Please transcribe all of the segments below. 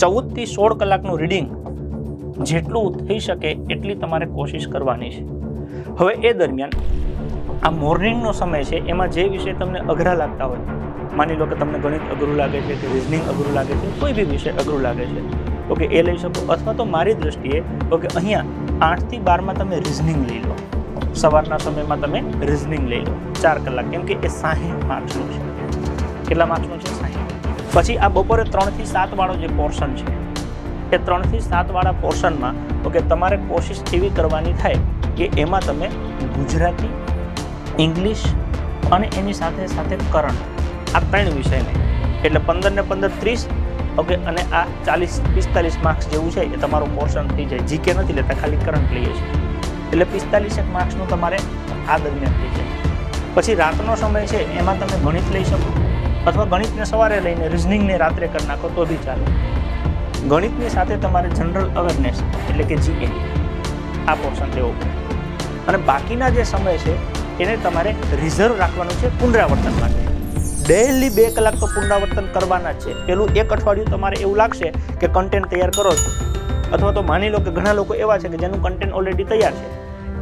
14 થી 16 કલાકનું રીડિંગ જેટલું થઈ શકે એટલી તમારે કોશિશ કરવાની છે. હવે એ દરમિયાન આ મોર્નિંગનો સમય છે, એમાં જે વિષય તમને અઘરા લાગતા હોય, માની લો કે તમને ગણિત અઘરું લાગે છે કે રિઝનિંગ અઘરું લાગે છે, કોઈ બી વિષય અઘરું લાગે છે, તો કે એ લઈ શકો. અથવા તો મારી દ્રષ્ટિએ તો કે અહીંયા 8 થી 12માં તમે રિઝનિંગ લઈ લો. સવારના સમયમાં તમે રિઝનિંગ લઈ લો 4 કલાક, કેમ કે એ 60 માર્ક્સનું છે. કેટલા માર્ક્સનું છે? 60. પછી આ બપોરે 3 થી 7 વાળો જે પોર્શન છે, એ 3 થી 7 વાળા પોર્શનમાં ઓકે તમારે કોશિશ એવી કરવાની થાય કે એમાં તમે ગુજરાતી, ઇંગ્લિશ અને એની સાથે સાથે કરંટ, આ 3 વિષયને, એટલે 15 ને 15 30, ઓકે, અને આ 40-45 માર્ક્સ જેવું છે એ તમારું પોર્શન થઈ જાય. જીકે નથી લેતા, ખાલી કરંટ લઈએ છીએ, એટલે 45 માર્ક્સનું તમારે આ દરમિયાન થઈ જાય. પછી રાતનો સમય છે એમાં તમે ગણિત લઈ શકો, અથવા ગણિતને સવારે લઈને રિઝનિંગને રાત્રે કરી નાખો તો બી ચાલે. ગણિતની સાથે તમારે જનરલ અવેરનેસ એટલે કે જીકે આ પોર્શન લેવો પડે. અને બાકીના જે સમય છે એને તમારે રિઝર્વ રાખવાનું છે પુનરાવર્તન માટે. ડેઈલી 2 કલાક તો પુનરાવર્તન કરવાના જ છે. પેલું એક અઠવાડિયું તમારે એવું લાગશે કે કન્ટેન્ટ તૈયાર કરો છો, અથવા તો માની લો કે ઘણા લોકો એવા છે કે જેનું કન્ટેન્ટ ઓલરેડી તૈયાર છે,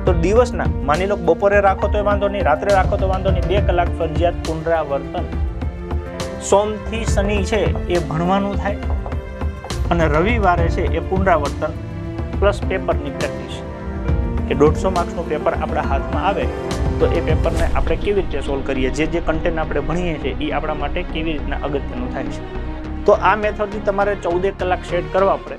તો દિવસના માની લો બપોરે રાખો તો વાંધો નહીં, રાત્રે રાખો તો વાંધો નહીં, 2 કલાક ફરજિયાત પુનરાવર્તન. સોમથી શનિ છે એ ભણવાનું થાય, અને રવિવારે છે એ પુનરાવર્તન પ્લસ પેપરની પ્રેક્ટિસ. કે 150 માર્ક્સનું પેપર આપણા હાથમાં આવે તો એ પેપરને આપણે કેવી રીતે સોલ્વ કરીએ, જે કન્ટેન્ટ આપણે ભણીએ છીએ એ આપણા માટે કેવી રીતના અગત્યનું થાય છે. તો આ મેથડથી તમારે 14 કલાક સેટ કરવા પડે.